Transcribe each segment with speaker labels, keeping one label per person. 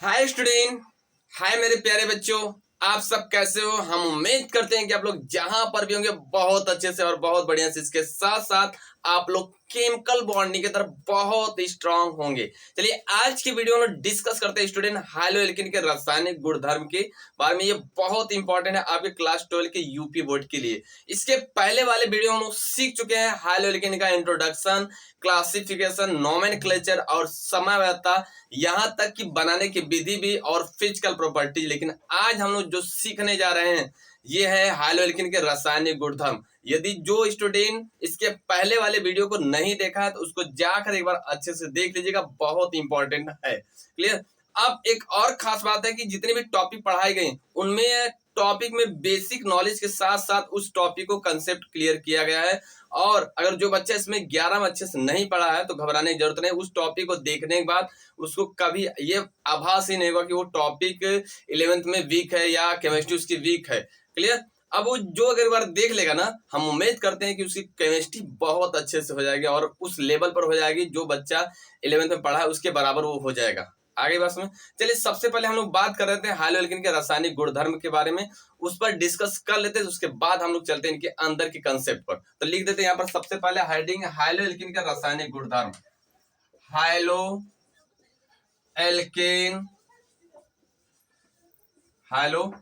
Speaker 1: Hi student. हाय मेरे प्यारे बच्चों। आप सब कैसे हो? हम उम्मीद करते हैं कि आप लोग जहां पर भी होंगे बहुत अच्छे से और बहुत बढ़िया से, इसके साथ साथ आप लोग केमिकल बॉन्डिंग की तरफ बहुत स्ट्रांग होंगे। चलिए आज की वीडियो में डिस्कस करते हैं स्टूडेंट हाइलो एल्केन के रासायनिक गुणधर्म के बारे में। ये बहुत इंपॉर्टेंट है आपके क्लास 12 के यूपी बोर्ड के लिए। इसके पहले वाले वीडियो हम लोग सीख चुके हैं हाइलो एल्केन का इंट्रोडक्शन, क्लासिफिकेशन, नोमेनक्लेचर और समयवता, यहां तक कि बनाने की विधि भी और फिजिकल प्रॉपर्टीज। लेकिन आज हम लोग जो सीखने जा रहे हैं ये है हाइलोएल्केन के रासायनिक गुणधर्म। यदि जो स्टूडेंट इसके पहले वाले वीडियो को नहीं देखा है तो उसको जाकर एक बार अच्छे से देख लीजिएगा, बहुत इंपॉर्टेंट है। क्लियर? अब एक और खास बात है कि जितने भी टॉपिक पढ़ाए गए उनमें टॉपिक में बेसिक नॉलेज के साथ साथ उस टॉपिक को कंसेप्ट क्लियर किया गया है। और अगर जो बच्चा इसमें 11 में अच्छे से नहीं पढ़ा है तो घबराने की जरूरत नहीं। उस टॉपिक को देखने के बाद उसको कभी ये आभास ही नहीं होगा कि वो टॉपिक 11th में वीक है या केमिस्ट्री उसकी वीक है। क्लियर? अब वो जो अगर बार देख लेगा ना, हम उम्मीद करते हैं कि उसकी केमिस्ट्री बहुत अच्छे से हो जाएगी और उस लेवल पर हो जाएगी जो बच्चा 11th में पढ़ा है उसके बराबर वो हो जाएगा। आगे बात में चलिए, सबसे पहले हम लोग बात कर रहे थे हाइलोएल्केन के रासायनिक गुणधर्म के बारे में। उस पर डिस्कस कर लेते हैं, उसके बाद हम लोग चलते हैं इनके अंदर के कंसेप्ट पर। तो लिख देते हैं यहाँ पर सबसे पहले हेडिंग हाइलोएल्केन का रासायनिक गुणधर्म। हाइलो एल्केन, हाइलो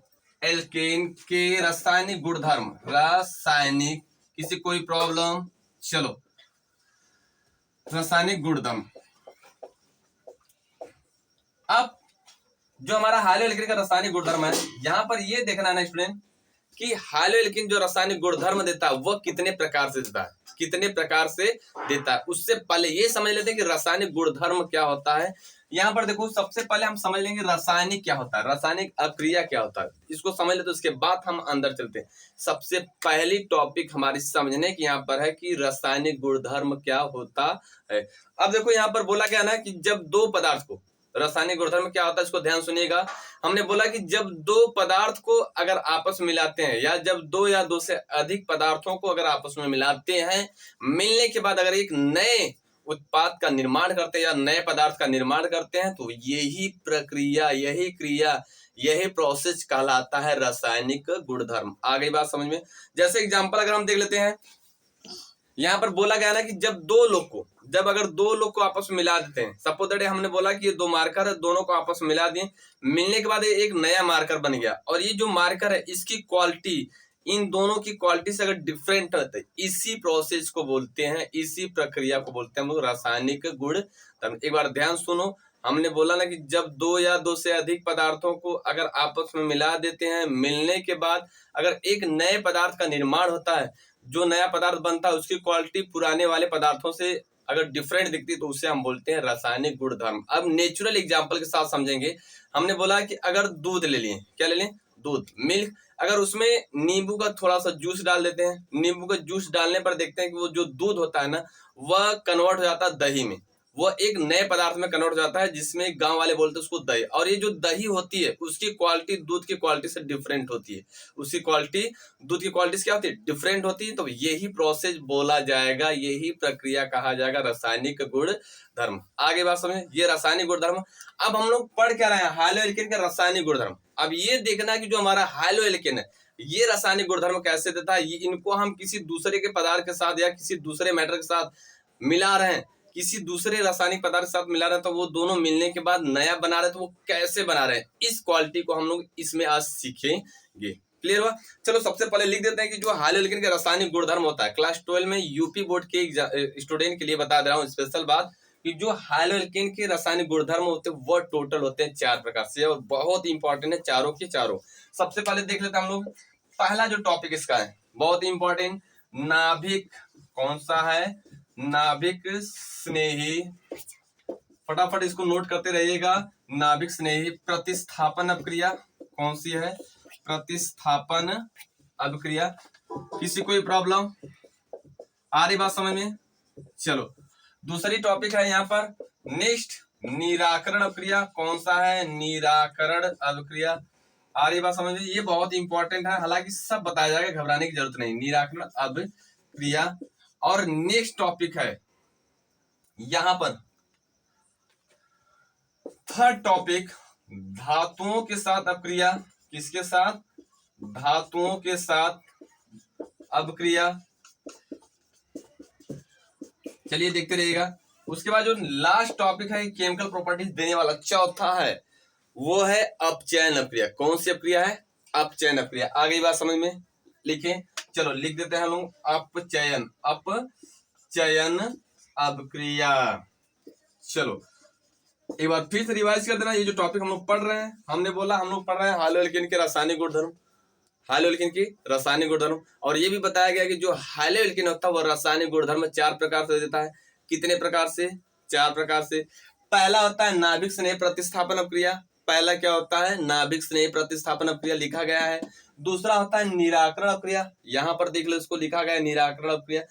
Speaker 1: एल्केन के रासायनिक गुणधर्म। रासायनिक, किसी कोई प्रॉब्लम? चलो, रासायनिक गुणधर्म। अब जो हमारा हाइलो एल्केन का रासायनिक गुणधर्म है, यहां पर ये देखना है ना स्टूडेंट कि हाइलो एल्केन जो रासायनिक गुणधर्म देता है वह कितने प्रकार से देता है, कितने प्रकार से देता है। उससे पहले ये समझ लेते हैं कि रासायनिक गुणधर्म क्या होता है। यहाँ पर देखो, सबसे पहले हम समझ लेंगे रासायनिक क्या होता है, रासायनिक अक्रिया क्या होता है। इसको समझ लेते उसके बाद हम अंदर चलते हैं। सबसे पहली टॉपिक हमारी समझने की यहाँ पर है कि रासायनिक गुणधर्म क्या होता है। अब देखो यहाँ पर बोला गया ना कि जब दो पदार्थ को, रासायनिक गुणधर्म क्या होता है इसको ध्यान सुनिएगा। हमने बोला कि जब दो पदार्थ को अगर आपस में मिलाते हैं या जब दो या दो से अधिक पदार्थों को अगर आपस में मिलाते हैं, मिलने के बाद अगर एक नए उत्पाद का निर्माण करते हैं या नए पदार्थ का निर्माण करते हैं तो यही प्रक्रिया, यही क्रिया, यही प्रोसेस कहलाता है रासायनिक गुणधर्म। आ गई बात समझ में? जैसे एग्जांपल अगर हम देख लेते हैं, यहाँ पर बोला गया ना कि जब अगर दो लोग को आपस में मिला देते हैं, सपोज दैट हमने बोला कि ये दो मार्कर है, दोनों को आपस में मिला दिए, मिलने के बाद एक नया मार्कर बन गया और ये जो मार्कर है इसकी क्वालिटी इन दोनों की क्वालिटी से अगर डिफरेंट होते है, इसी प्रोसेस को बोलते हैं, इसी प्रक्रिया को बोलते हैं हम लोग रासायनिक गुण। एक बार ध्यान सुनो, हमने बोला ना कि जब दो या दो से अधिक पदार्थों को अगर आपस में मिला देते हैं, मिलने के बाद अगर एक नए पदार्थ का निर्माण होता है, जो नया पदार्थ बनता है उसकी क्वालिटी पुराने वाले पदार्थों से अगर डिफरेंट दिखती है तो उसे हम बोलते हैं रासायनिक गुणधर्म। अब नेचुरल एग्जांपल के साथ समझेंगे। हमने बोला कि अगर दूध ले लिए, क्या ले लें? दूध, मिल्क। अगर उसमें नींबू का थोड़ा सा जूस डाल देते हैं, नींबू का जूस डालने पर देखते हैं कि वो जो दूध होता है ना वह कन्वर्ट हो जाता है दही में, वह एक नए पदार्थ में कन्वर्ट हो जाता है जिसमें गांव वाले बोलते हैं उसको दही। और ये जो दही होती है उसकी क्वालिटी दूध की क्वालिटी से डिफरेंट होती है, उसकी क्वालिटी दूध की क्वालिटी से क्या होती है? डिफरेंट होती है। तो यही प्रोसेस बोला जाएगा, यही प्रक्रिया कहा जाएगा रासायनिक गुणधर्म। आगे बात समझे, ये रासायनिक गुणधर्म। अब हम लोग पढ़ क्या रहे हैं? हाइलोएल्केन का रासायनिक गुणधर्म। अब ये देखना कि जो हमारा हाइलोएल्केन है ये रासायनिक गुणधर्म कैसे देता है। इनको हम किसी दूसरे के पदार्थ के साथ या किसी दूसरे मैटर के साथ मिला रहे हैं, किसी दूसरे रासायनिक पदार्थ के साथ मिला रहे हैं, तो वो दोनों मिलने के बाद नया बना रहे हैं, तो वो कैसे बना रहे हैं, इस क्वालिटी को हम लोग इसमें आज सीखेंगे। क्लियर हुआ? चलो सबसे पहले लिख देते हैं कि जो हाइलोएल्केन का रासायनिक गुणधर्म होता है, क्लास 12 में यूपी बोर्ड के स्टूडेंट के लिए बता दे रहा हूँ स्पेशल बात कि जो हाइलोएल्केन के रासायनिक गुणधर्म होते हैं वो टोटल होते हैं 4 प्रकार से और बहुत इंपॉर्टेंट है चारों के चारों। सबसे पहले देख लेते हैं हम लोग, पहला जो टॉपिक इसका है बहुत इंपॉर्टेंट, नाभिक। कौन सा है? नाभिक स्नेही। फटाफट इसको नोट करते रहिएगा। नाभिक स्नेही प्रतिस्थापन अभिक्रिया। कौन सी है? प्रतिस्थापन अभिक्रिया। किसी कोई प्रॉब्लम आ रही बात समझ में? चलो दूसरी टॉपिक है यहाँ पर नेक्स्ट, निराकरण अभिक्रिया। कौन सा है? निराकरण अभिक्रिया। आ रही बात समझ में? ये बहुत इंपॉर्टेंट है, हालांकि सब बताया जाएगा, घबराने की जरूरत नहीं। निराकरण अभिक्रिया। और नेक्स्ट टॉपिक है यहाँ पर थर्ड टॉपिक, धातुओं के साथ अपक्रिया, किसके साथ? धातुओं के साथ अपक्रिया। चलिए देखते रहिएगा। उसके बाद जो लास्ट टॉपिक है केमिकल प्रॉपर्टीज देने वाला चौथा है, वो है अपचयन अपक्रिया। कौन सी अपक्रिया है? अपचयन अपक्रिया। आ गई बात समझ में? लिखें, चलो लिख देते हैं हम लोग, अपचयन, अपचयन अपक्रिया। चलो एक बार फिर से रिवाइज कर देना। ये जो टॉपिक हम लोग पढ़ रहे हैं, हमने बोला हम लोग पढ़ रहे हैं हाइलोएल्केन के रासायनिक गुणधर्म, हाइलोएल्केन की रासायनिक गुणधर्म। और ये भी बताया गया कि जो हाइलोएल्केन होता है वह रासायनिक गुणधर्म 4 प्रकार से देता है। कितने प्रकार से? 4 प्रकार से। पहला होता है नाभिक स्नेह प्रतिस्थापन अपक्रिया। पहला क्या होता है? नाभिक स्नेह प्रतिस्थापन अपक्रिया लिखा गया है। दूसरा होता है निराकरण अपक्रिया, यहाँ पर देख लो इसको लिखा गया है निराकरण अपक्रिया।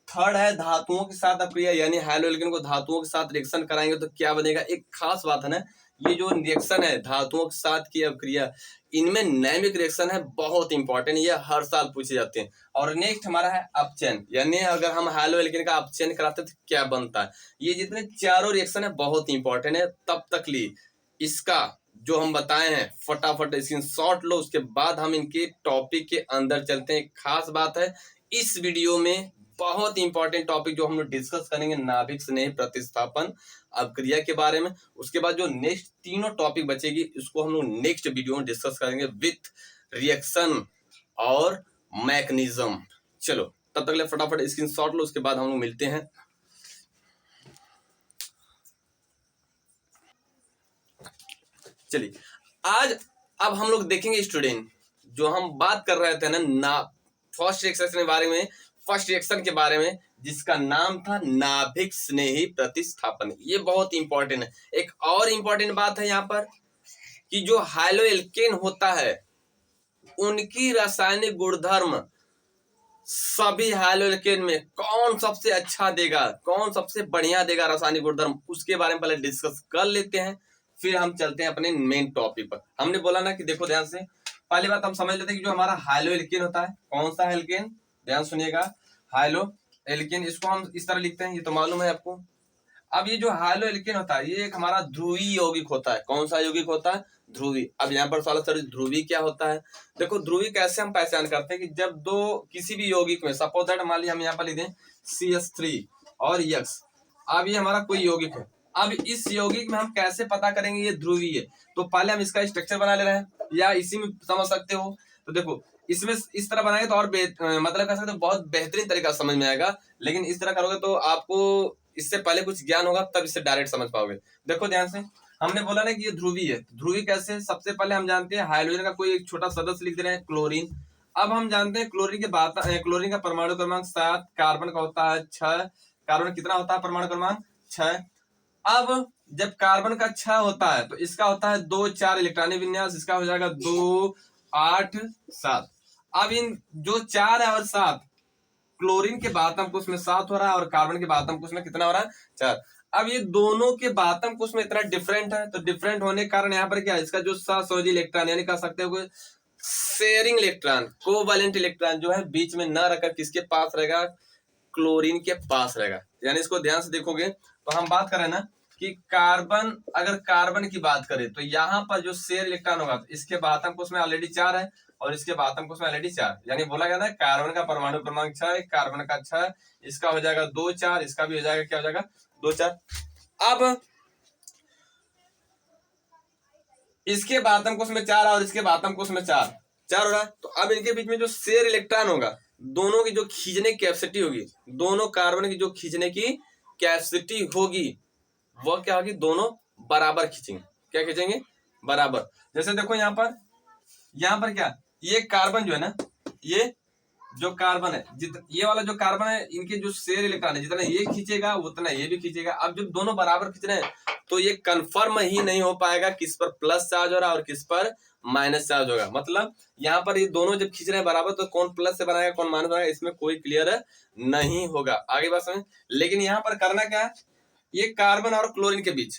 Speaker 1: थर्ड है धातुओं के साथ अपक्रिया, यानी हाइलोएल्केन को धातुओं के साथ रिएक्शन कराएंगे तो क्या बनेगा। एक खास बात है ना, ये जो रिएक्शन है धातुओं के साथ की अपक्रिया, इनमें नैमिक रिएक्शन है, बहुत इंपॉर्टेंट, ये हर साल पूछे जाते हैं। और नेक्स्ट हमारा है अपचयन, यानी अगर हम हाइलोएल्केन का अपचयन कराते हैं तो क्या बनता है। ये जितने चारों रिएक्शन है बहुत इंपॉर्टेंट है। तब तक ली इसका जो हम बताए हैं फटाफट स्क्रीनशॉट लो, उसके बाद हम इनके टॉपिक के अंदर चलते हैं। खास बात है इस वीडियो में बहुत इंपॉर्टेंट टॉपिक जो हम लोग डिस्कस करेंगे नाभिक स्नेह प्रतिस्थापन अपक्रिया के बारे में। उसके बाद जो नेक्स्ट तीनों टॉपिक बचेगी उसको हम लोग नेक्स्ट वीडियो में डिस्कस करेंगे विथ रिएक्शन और मैकेनिज्म। चलो तब तक ले फटाफट स्क्रीनशॉट लो, उसके बाद हम लोग मिलते हैं। चलिए आज अब हम लोग देखेंगे स्टूडेंट, जो हम बात कर रहे थे ना फर्स्ट रिएक्शन के बारे में, फर्स्ट रिएक्शन के बारे में जिसका नाम था नाभिक स्नेही प्रतिस्थापन। ये बहुत इंपॉर्टेंट है। एक और इंपॉर्टेंट बात है यहाँ पर कि जो हाइलोएल्केन होता है उनकी रासायनिक गुणधर्म सभी हाइलोएल्केन में कौन सबसे अच्छा देगा, कौन सबसे बढ़िया देगा रासायनिक गुणधर्म, उसके बारे में पहले डिस्कस कर लेते हैं, फिर हम चलते हैं अपने मेन टॉपिक पर। हमने बोला ना कि देखो ध्यान से, पहली बात हम समझ लेते हैं कि जो हमारा हाइलोएल्केन होता है, कौन सा एल्केन, ध्यान सुनिएगा, हाइलोएल्केन, इसको हम इस तरह लिखते हैं, ये तो मालूम है आपको। अब ये जो हाइलोएल्केन होता है ये एक हमारा ध्रुवीय यौगिक होता है। कौन सा यौगिक होता है? ध्रुवीय। अब यहाँ पर सवाल सर ध्रुवीय क्या होता है? देखो ध्रुवीय कैसे हम पहचान करते हैं कि जब दो किसी भी यौगिक में, सपोज दैट मान लीजिए हम यहाँ पर लिख दें CH3 और X, अब ये हमारा कोई यौगिक है। अब इस यौगिक में हम कैसे पता करेंगे ये ध्रुवीय है? तो पहले हम इसका स्ट्रक्चर बना ले रहे हैं, या इसी में समझ सकते हो। तो देखो इसमें इस तरह बनाएंगे तो और मतलब कह सकते हो बहुत बेहतरीन तरीका समझ में आएगा, लेकिन इस तरह करोगे तो आपको इससे पहले कुछ ज्ञान होगा तब इससे डायरेक्ट समझ पाओगे। देखो ध्यान से, हमने बोला ना कि ये ध्रुवीय है। ध्रुवीय कैसे? सबसे पहले हम जानते हैं हाइड्रोजन का कोई एक छोटा सदस्य लिख दे रहे हैं क्लोरीन। अब हम जानते हैं क्लोरीन के बाद क्लोरीन का परमाणु क्रमांक 7, कार्बन का होता है 6। कार्बन कितना होता है परमाणु क्रमांक? 6। अब जब कार्बन का 6 होता है तो इसका होता है 2 4 इलेक्ट्रॉनिक विन्यास, इसका हो जाएगा 2 8 7। अब इन जो 4 है और 7, क्लोरीन के बातम कोष में 7 हो रहा है और कार्बन के बातम कोष में कितना हो रहा है? 4। अब ये दोनों के बातम कोष में इतना डिफरेंट है, तो डिफरेंट होने के कारण यहाँ पर क्या है, इसका जो सहसंयोजी इलेक्ट्रॉन यानी कह सकते हो शेयरिंग इलेक्ट्रॉन, कोवैलेंट इलेक्ट्रॉन जो है बीच में न रखकर किसके पास रहेगा? क्लोरीन के पास रहेगा। यानी इसको ध्यान से देखोगे तो हम बात करें ना कि कार्बन, अगर कार्बन की बात करें तो यहाँ पर जो शेयर इलेक्ट्रॉन होगा तो इसके बातम कोष में ऑलरेडी 4 है और इसके बातम कोष में ऑलरेडी 4, यानी बोला गया ना कार्बन का परमाणु क्रमांक 6, कार्बन का 6, इसका हो जाएगा 2 4, इसका भी हो जाएगा क्या हो जाएगा? 2 4। अब इसके बातम कोष में 4 और इसके बातम कोष में 4 हो रहा है, तो अब इनके बीच में जो शेयर इलेक्ट्रॉन होगा, दोनों की जो खींचने की कैपेसिटी होगी, दोनों कार्बन की जो खींचने की कैपेसिटी होगी वह क्या होगी? दोनों बराबर खींचेंगे। क्या खींचेंगे? बराबर। जैसे देखो यहाँ पर क्या, ये कार्बन जो है ना, ये जो कार्बन है, ये वाला जो कार्बन है, इनके जो शेयर इलेक्ट्रॉन है जितना ये खींचेगा उतना ये भी खींचेगा। अब जब दोनों बराबर खींच रहे हैं तो ये कंफर्म ही नहीं हो पाएगा किस पर प्लस चार्ज हो रहा है और किस पर माइनस चार्ज होगा। मतलब यहाँ पर ये दोनों जब खींच रहे हैं बराबर तो कौन प्लस से बनाएगा कौन माइनस बनाएगा, इसमें कोई क्लियर नहीं होगा। आगे बात समझ। लेकिन यहाँ पर करना क्या है, ये कार्बन और क्लोरीन के बीच,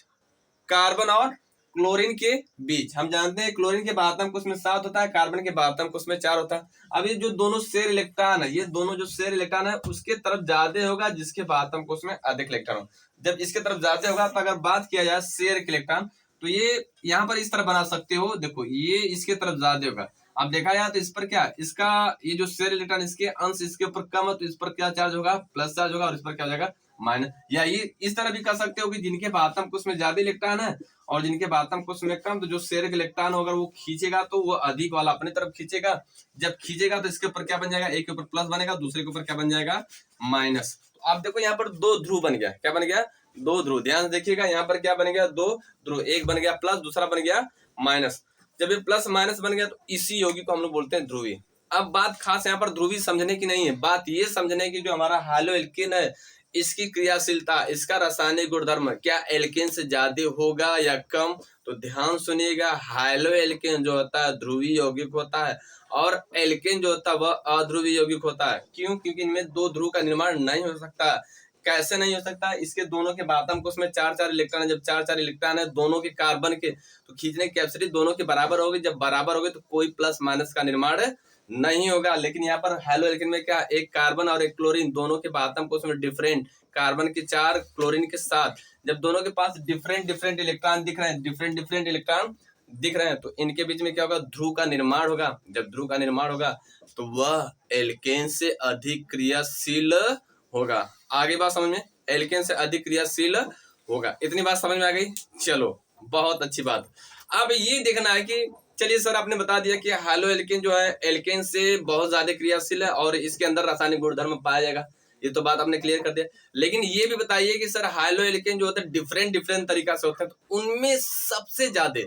Speaker 1: कार्बन और क्लोरीन के बीच हम जानते हैं क्लोरीन के बातम कोष में 7 होता है, कार्बन के बातम कोष में 4 होता है। अब ये जो दोनों शेयर इलेक्ट्रॉन है, ये दोनों जो शेयर इलेक्ट्रॉन है उसके तरफ ज्यादा होगा जिसके बातम कोष में अधिक इलेक्ट्रॉन हो। जब इसके तरफ ज्यादा होगा तो अगर बात किया जाए शेयर के इलेक्ट्रॉन तो ये यहाँ पर इस तरह बना सकते हो, देखो ये इसके तरफ ज्यादा होगा। अब देखा जाए तो इस पर क्या, इसका ये जो शेयर इलेक्ट्रॉन इसके अंश इसके ऊपर कम है, तो इस पर क्या चार्ज होगा, प्लस चार्ज होगा, और इस पर क्या हो जाएगा, माइनस। या ये इस तरह भी कर सकते हो कि जिनके बातम कोश में ज्यादा इलेक्ट्रॉन है और जिनके बातम कोश में कम, तो जो शेयर इलेक्ट्रॉन होगा वो खींचेगा तो वो अधिक वाला अपनी तरफ खींचेगा। जब खींचेगा तो इसके ऊपर क्या बन जाएगा, एक के ऊपर प्लस बनेगा, दूसरे के ऊपर क्या बन जाएगा, माइनस। तो आप देखो यहाँ पर दो ध्रुव बन गया, क्या बन गया, दो ध्रुव। ध्यान से देखिएगा यहाँ पर क्या बन गया, दो ध्रुव, एक बन गया प्लस, दूसरा बन गया माइनस। जब ये प्लस माइनस बन गया तो इसी यौगिक को हम लोग बोलते हैं ध्रुवी। अब बात खास यहाँ पर ध्रुवी समझने की नहीं है, बात ये समझने की जो हमारा हाइलोएल्केन है इसकी क्रियाशीलता, इसका रासायनिक गुणधर्म क्या एल्केन से ज्यादा होगा या कम। तो ध्यान सुनिएगा, हाइलोएल्केन जो होता है ध्रुवीय यौगिक होता है और एल्केन जो होता है वह अध्रुवीय यौगिक होता है। क्यों, क्योंकि इनमें दो ध्रुव का निर्माण नहीं हो सकता। कैसे नहीं हो सकता, इसके दोनों के बातम कोश में चार चार इलेक्ट्रॉन है। जब चार चार इलेक्ट्रॉन है दोनों के कार्बन के, तो खींचने की कैपेसिटी दोनों के बराबर होगी। जब बराबर होगी तो कोई प्लस माइनस का निर्माण नहीं होगा। लेकिन यहाँ पर हाइलोएल्केन में क्या, एक कार्बन और एक क्लोरीन दोनों के बातम कोश में डिफरेंट, कार्बन के 4 क्लोरीन के 7, जब दोनों के पास डिफरेंट डिफरेंट इलेक्ट्रॉन दिख रहे हैं, डिफरेंट डिफरेंट इलेक्ट्रॉन दिख रहे हैं, तो इनके बीच में क्या होगा, ध्रुव का निर्माण होगा। जब ध्रुव का निर्माण होगा तो वह एल्केन से अधिक क्रियाशील होगा। आगे बात समझ में, एल्केन से अधिक क्रियाशील होगा। इतनी बात समझ में आ गई, चलो बहुत अच्छी बात। अब ये देखना है कि चलिए सर आपने बता दिया कि हाइलोएल्केन जो है एल्केन से बहुत ज्यादा क्रियाशील है और इसके अंदर रासायनिक गुणधर्म पाया जाएगा, ये तो बात आपने क्लियर कर दिया। लेकिन ये भी बताइए कि सर हाइलोएल्केन जो होता है डिफरेंट डिफरेंट तरीका से होता है, तो उनमें सबसे ज्यादा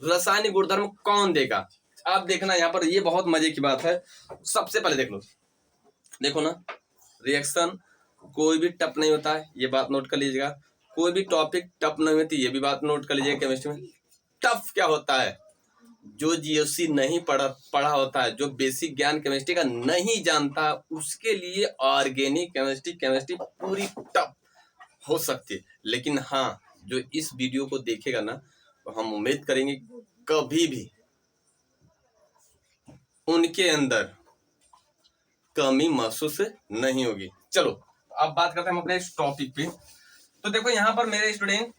Speaker 1: रासायनिक गुणधर्म कौन देगा। आप देखना यहाँ पर, ये बहुत मजे की बात है। सबसे पहले देख लो, देखो ना, रिएक्शन कोई भी टफ नहीं होता है, ये बात नोट कर लीजिएगा। कोई भी टॉपिक टफ नहीं होती, ये भी बात नोट कर लीजिएगा। केमिस्ट्री में टफ क्या होता है, जो जीओसी नहीं पढ़ा होता है, जो बेसिक ज्ञान केमिस्ट्री का नहीं जानता, उसके लिए ऑर्गेनिक केमिस्ट्री पूरी टफ हो सकती है। लेकिन हाँ, जो इस वीडियो को देखेगा ना, तो हम उम्मीद करेंगे कभी भी उनके अंदर कमी महसूस नहीं होगी। चलो अब बात करते हैं हम अपने इस टॉपिक पे। तो देखो यहाँ पर मेरे स्टूडेंट,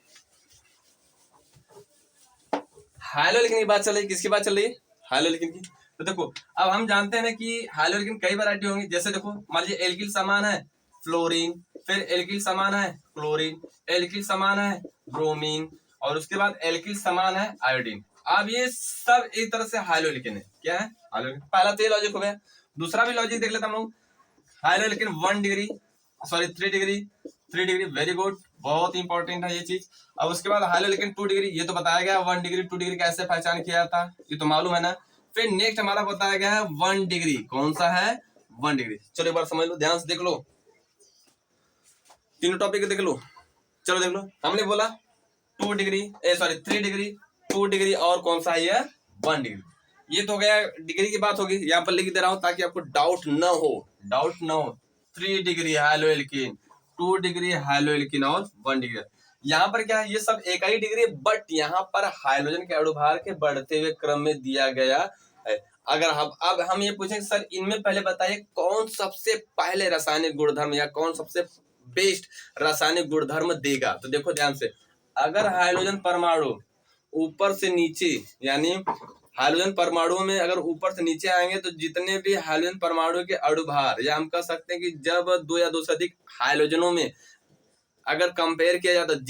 Speaker 1: हाइलोएल्केन की बात चल रही, किसकी बात चल रही है, हाइलोएल्केन की। तो देखो अब हम जानते हैं ना कि हाइलोएल्केन कई वैरायटी होंगी। जैसे देखो मान लीजिए एल्किल समान है फ्लोरीन, फिर एल्किल समान है क्लोरीन, एल्किल समान है ब्रोमीन, और उसके बाद एल्किल समान है आयोडीन। अब ये सब एक तरह से हाइलोएल्केन है। क्या है, हाइलोएल्केन। पहला तो ये लॉजिक हो गया। दूसरा भी लॉजिक देख लेता हम लोग। हाइलोएल्केन 1 degree, sorry 3 degree, 3 degree, very good, बहुत इंपॉर्टेंट है ये चीज। अब उसके बाद हाइलोएल्केन 2 डिग्री, ये तो बताया गया। 1 डिग्री 2 डिग्री कैसे पहचान किया जाता है, ये तो मालूम है ना। फिर नेक्स्ट हमारा बताया गया है 1 डिग्री, कौन सा है, 1 डिग्री। चलो एक बार समझ लो, ध्यान से देख लो, तीनों टॉपिक देख लो। चलो देख लो, हमने बोला 2 डिग्री, सॉरी 3 डिग्री, 2 डिग्री, और कौन सा है ये, 1 डिग्री। ये तो हो गया, डिग्री की बात होगी। यहाँ पर लिख दे रहा हूं ताकि आपको डाउट न हो, 3 डिग्री हाइलोएल्केन, 2 डिग्री हाइलोएल्केन और 1 डिग्री। यहाँ पर क्या है, ये सब एक ही डिग्री, बट यहाँ पर हाइड्रोजन के अणुभार के बढ़ते हुए क्रम में दिया गया है। अगर अब हम ये पूछें सर इनमें पहले बताइए कौन सबसे पहले रासायनिक गुणधर्म या कौन सबसे बेस्ट रासायनिक गुणधर्म देगा, तो देखो ध्यान से, अगर हाइड्रोजन परमाणु ऊपर से नीचे, यानी हाइड्रोजन परमाणुओं में अगर ऊपर से नीचे आएंगे तो जितने भी हाइड्रोजन परमाणु के अणुभार, या हम कह सकते हैं कि जब 2 या 2 से अधिक हाइड्रोजनों में अगर कंपेयर किया जाता है,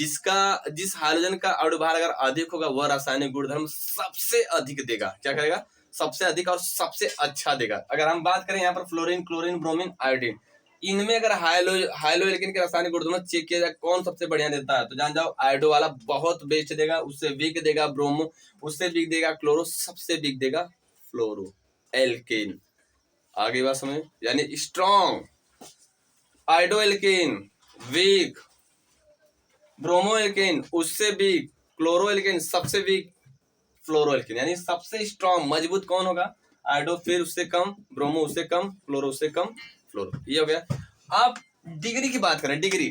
Speaker 1: जिस हाइड्रोजन का अणुभार अगर अधिक होगा वह रासायनिक गुणधर्म सबसे अधिक देगा। क्या करेगा, सबसे अधिक और सबसे अच्छा देगा। अगर हम बात करें यहाँ पर फ्लोरीन, क्लोरीन, ब्रोमीन, आयोडीन, इनमें अगर हाइलोएल्केन के रासायनिक गुणधर्म चेक किया जाए कौन सबसे बढ़िया देता है, तो जान जाओ आयोडो वाला बहुत बेस्ट देगा, उससे वीक देगा ब्रोमो, उससे वीक देगा क्लोरो, सबसे वीक देगा फ्लोरो एल्केन। आगे बात समझ, यानी strong iodo alkane, weak bromo alkane, उससे वीक क्लोरो एल्केन, सबसे वीक फ्लोरो एल्केन। यानी सबसे स्ट्रॉन्ग मजबूत कौन होगा, आयोडो, फिर उससे कम ब्रोमो, उससे कम फ्लोरो, उससे कम फ्लोरो। ये हो गया। अब डिग्री की बात करें, डिग्री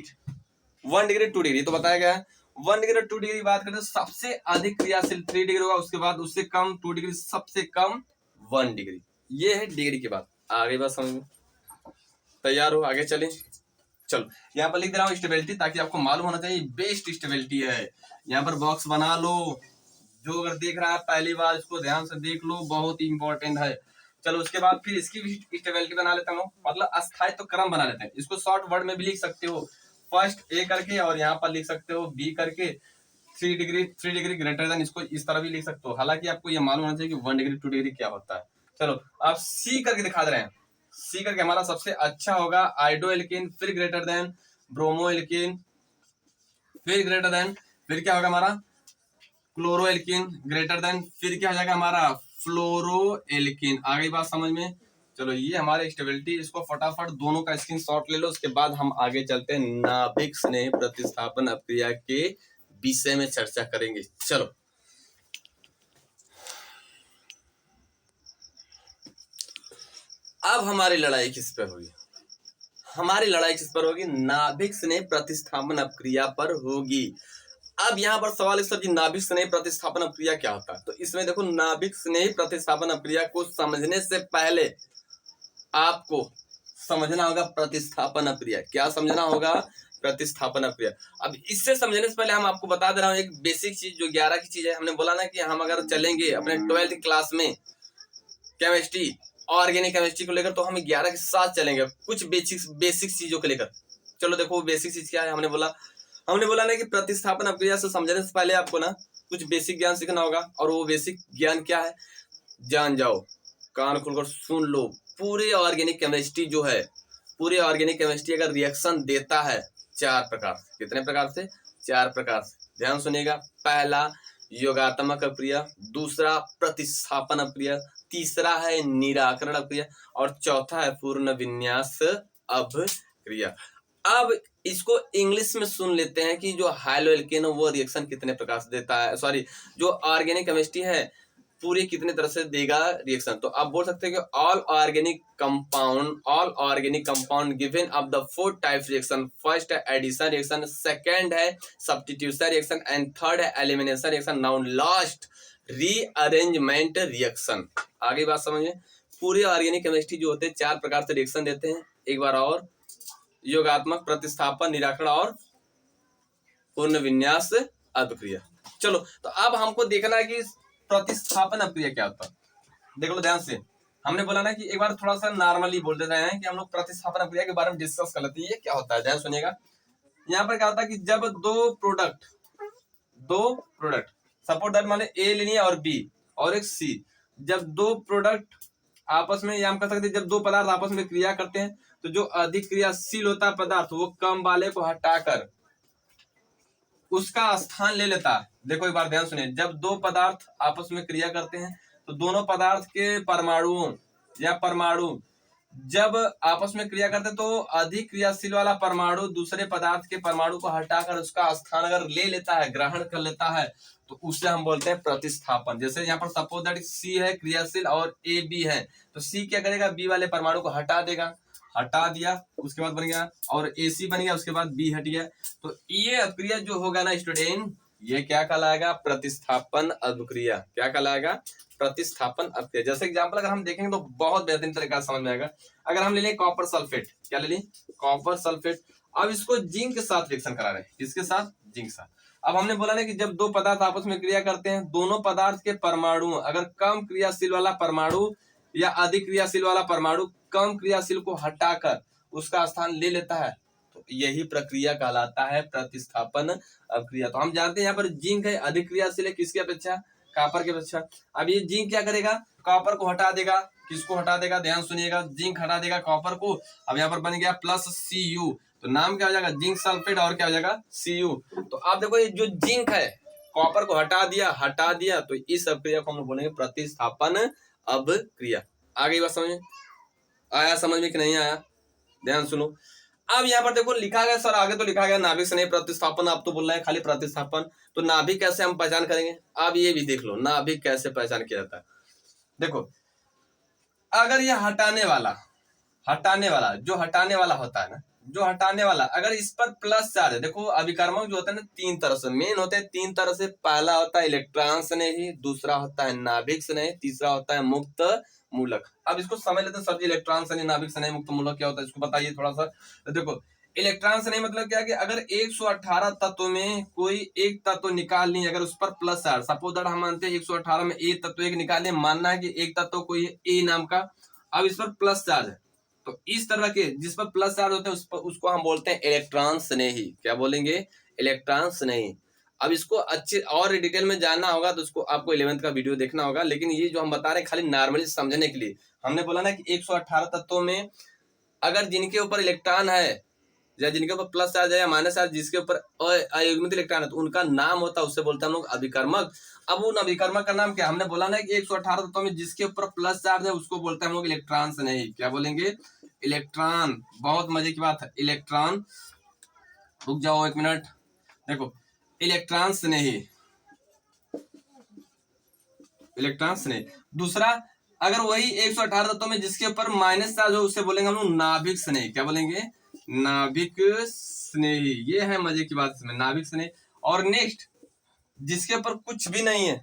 Speaker 1: 1 डिग्री 2 डिग्री तो बताया गया है। 1 डिग्री 2 डिग्री की बात करें तो सबसे अधिक क्रियाशील 3 डिग्री होगा, उसके बाद उससे कम 2 डिग्री, सबसे कम 1 डिग्री। ये है डिग्री की बात। आगे बात समझ में, तैयार हो, आगे चलें। चलो यहाँ पर लिख दे रहा हूँ स्टेबिलिटी, ताकि आपको मालूम होना चाहिए बेस्ट स्टेबिलिटी है, यहाँ पर बॉक्स बना लो, जो अगर देख रहा है पहली बार इसको ध्यान से देख लो, बहुत ही इंपॉर्टेंट है। चलो उसके बाद फिर इसकी भी स्टेबिलिटी बना लेता हूँ, मतलब अस्थायित्व क्रम बना लेते हैं। इसको शॉर्ट वर्ड में भी लिख सकते हो, फर्स्ट ए करके और यहाँ पर लिख सकते हो बी करके, 3 डिग्री ग्रेटर देन, इसको इस तरह भी लिख सकते हो। हालांकि आपको ये मालूम होना चाहिए कि 1 डिग्री 2 डिग्री क्या होता है। चलो आप सी करके दिखा दे रहे हैं, सी करके हमारा सबसे अच्छा होगा आइडो एल्किन, फिर ग्रेटर देन ब्रोमो एल्किन, फिर ग्रेटर देन, फिर क्या होगा हमारा क्लोरो एल्किन, ग्रेटर देन, फिर क्या हो जाएगा हमारा फ्लोरो एल्किन। आ गई बात समझ में? चलो ये हमारे स्टेबिलिटी, इसको फटाफट दोनों का स्क्रीनशॉट ले लो, उसके बाद हम आगे चलते हैं नाभिक स्नेह प्रतिस्थापन अपक्रिया के विषय में चर्चा करेंगे। चलो अब हमारी लड़ाई किस पर होगी? हमारी लड़ाई किस पर होगी? नाभिक स्नेह प्रतिस्थापन अपक्रिया पर होगी। अब यहाँ पर सवाल है सर जी नाभिक स्नेह प्रतिस्थापन अपक्रिया क्या होता है? तो इसमें देखो, नाभिक स्नेह प्रतिस्थापन अपक्रिया को समझने से पहले आपको समझना होगा प्रतिस्थापन अपक्रिया। क्या समझना होगा? प्रतिस्थापन अपक्रिया। अब इससे समझने से पहले हम आपको बता दे रहा हूँ एक बेसिक चीज, जो 11 की चीज है। हमने बोला ना कि हम अगर चलेंगे अपने 12th क्लास में केमिस्ट्री, ऑर्गेनिक केमिस्ट्री को लेकर, तो हम 11 के साथ चलेंगे कुछ बेसिक चीजों को लेकर। चलो देखो बेसिक चीज क्या है। हमने बोला ना कि प्रतिस्थापन अपक्रिया से समझने से पहले आपको ना कुछ बेसिक ज्ञान सीखना होगा। और वो बेसिक ज्ञान क्या है जान जाओ, कान खोलकर सुन लो। पूरे ऑर्गेनिक केमिस्ट्री जो है, पूरे ऑर्गेनिक केमिस्ट्री अगर रिएक्शन देता है 4 प्रकार से। कितने प्रकार से? 4 प्रकार से। ध्यान सुनिएगा, पहला योगात्मक अपक्रिया, दूसरा प्रतिस्थापन अपक्रिया, तीसरा है निराकरण अपक्रिया, और चौथा है पूर्ण विन्यास अपक्रिया। अब इसको इंग्लिश में सुन लेते हैं कि जो हाइलो एल्केन वो रिएक्शन कितने प्रकार से देता है, सॉरी जो ऑर्गेनिक केमिस्ट्री है पूरे कितने तरह से देगा रिएक्शन। तो आप बोल सकते हैं कि all organic compound given of the 4 types reaction. First है एडिशन रिएक्शन, सेकंड है सब्स्टिट्यूशन रिएक्शन, एंड थर्ड है elimination reaction, now last rearrangement reaction. आगे बात समझिए, पूरे ऑर्गेनिक केमिस्ट्री जो होते हैं 4 प्रकार से रिएक्शन देते हैं। एक बार और, योगात्मक, प्रतिस्थापन, निराकरण और पूर्ण विन्यास अपक्रिया। चलो तो अब हमको देखना है कि प्रतिस्थापन अपक्रिया क्या होता है। देख लो ध्यान से, हमने बोला ना कि एक बार थोड़ा सा नॉर्मली बोल देते हैं कि हम लोग प्रतिस्थापन अपक्रिया के बारे में डिस्कस कर लेते हैं। ये क्या होता है ध्यान सुनिएगा। यहाँ पर क्या होता है कि जब दो प्रोडक्ट सपोज दैट माने ए लेनी है और बी और एक सी, जब दो प्रोडक्ट आपस में, या हम कह सकते हैं जब दो पदार्थ आपस में क्रिया करते हैं, तो जो अधिक क्रियाशील होता है पदार्थ वो कम वाले को हटाकर उसका स्थान ले लेता है। देखो एक बार ध्यान सुनिए, जब दो पदार्थ आपस में क्रिया करते हैं तो दोनों पदार्थ के परमाणु जब आपस में क्रिया करते हैं तो अधिक क्रियाशील वाला परमाणु दूसरे पदार्थ के परमाणु को हटाकर उसका स्थान अगर ले लेता है, ग्रहण कर लेता है, तो उसे हम बोलते हैं प्रतिस्थापन। जैसे यहाँ पर सपोज दैट सी है क्रियाशील और ए बी है, तो सी क्या करेगा, बी वाले परमाणु को हटा देगा, हटा दिया, उसके बाद बन गया और AC बन गया, उसके बाद B हट गया। तो ये अपक्रिया जो होगा ना स्टूडेंट, ये क्या कहलाएगा? प्रतिस्थापन अपक्रिया। क्या कहलाएगा? प्रतिस्थापन अपक्रिया। जैसे एग्जांपल अगर हम देखेंगे तो बहुत बेहतरीन तरीका से समझ में आएगा। अगर हम ले लें कॉपर सल्फेट, क्या ले लें? Copper sulphate. अब इसको जिंक के साथ रिएक्शन करा रहे हैं। किसके साथ? जिंक के साथ। अब हमने बोला ना कि जब दो पदार्थ आपस में क्रिया करते हैं, दोनों पदार्थ के परमाणु अगर कम क्रियाशील वाला परमाणु या अधिक क्रियाशील वाला परमाणु कम क्रियाशील को हटाकर उसका स्थान ले लेता है, तो यही प्रक्रिया कहलाता है प्रतिस्थापन अपक्रिया। तो हम जानते हैं यहाँ पर जिंक है, अधिक क्रियाशील है किसकी अपेक्षा? कॉपर की अपेक्षा। अब ये जिंक क्या करेगा? कॉपर को हटा देगा। किसको हटा देगा? ध्यान सुनिएगा, जिंक हटा देगा कॉपर को। अब यहाँ पर बन गया प्लस Cu, तो नाम क्या हो जाएगा? जिंक सल्फेट, और क्या हो जाएगा? Cu। तो आप देखो ये जो जिंक है कॉपर को हटा दिया, तो इस अपक्रिया को हम बोलेंगे प्रतिस्थापन अपक्रिया। आगे बात समझ आया, समझ में कि नहीं आया? ध्यान सुनो। अब यहाँ पर देखो लिखा गया सर, आगे तो लिखा गया नाभिक स्नेह प्रतिस्थापन, आप तो बोल रहे हैं खाली प्रतिस्थापन, तो नाभिक कैसे हम पहचान करेंगे? अब ये भी देख लो नाभिक कैसे पहचान किया जाता है। देखो अगर ये हटाने वाला जो हटाने वाला होता है ना, जो हटाने वाला अगर इस पर प्लस चार्ज है, देखो अभिकर्मक जो होता है ना 3 तरह से मेन होते हैं, 3 तरह से। पहला होता है इलेक्ट्रॉन स्नेही, दूसरा होता है नाभिक स्नेही, तीसरा होता है मुक्त मूलक। अब इसको समझ लेते हैं सर जी, इलेक्ट्रॉन स्नेही, नाभिक स्नेही, मुक्त मूलक क्या होता है, इसको बताइए थोड़ा सा। तो देखो इलेक्ट्रॉन से नहीं मतलब क्या कि अगर 118 तत्व में कोई एक तत्व निकाल ली, अगर उस पर प्लस चार्ज, सपोज दैट हम मानते हैं 118 में ए तत्व एक निकाले, मानना है कि एक तत्व कोई ए नाम का, अब इस पर प्लस चार्ज है, तो इस तरह के जिस पर प्लस चार्ज होते हैं उस पर, उसको हम बोलते हैं इलेक्ट्रॉन स्नेही। क्या बोलेंगे? इलेक्ट्रॉन स्नेही। अब इसको अच्छे और डिटेल में जानना होगा तो उसको आपको 11th का वीडियो देखना होगा, लेकिन ये जो हम बता रहे हैं खाली नॉर्मली समझने के लिए। हमने बोला ना कि 118 तत्वों में अगर जिनके ऊपर इलेक्ट्रॉन है या जिनके ऊपर प्लस चार्ज है या माइनस चार्ज, जिसके ऊपर अयुग्मित इलेक्ट्रॉन है, तो उनका नाम होता है, उससे बोलते हैं हम लोग अभिकर्मक। अब उन अभिकर्मक का नाम क्या? हमने बोला ना कि 118 तत्वों में जिसके ऊपर प्लस चार्ज है उसको बोलते हैं हम लोग इलेक्ट्रॉन स्नेही। क्या बोलेंगे? इलेक्ट्रॉन। बहुत मजे की बात है, इलेक्ट्रॉन। रुक जाओ एक मिनट, देखो इलेक्ट्रॉन स्नेही, इलेक्ट्रॉन स्नेही। दूसरा, अगर वही 118 तत्वों में जिसके ऊपर माइनस चार्ज हो उससे बोलेंगे हम लोग नाभिक स्नेही। क्या बोलेंगे? नाभिक स्नेही। ये है मजे की बात इसमें, नाभिक स्नेही। और नेक्स्ट, जिसके ऊपर कुछ भी नहीं है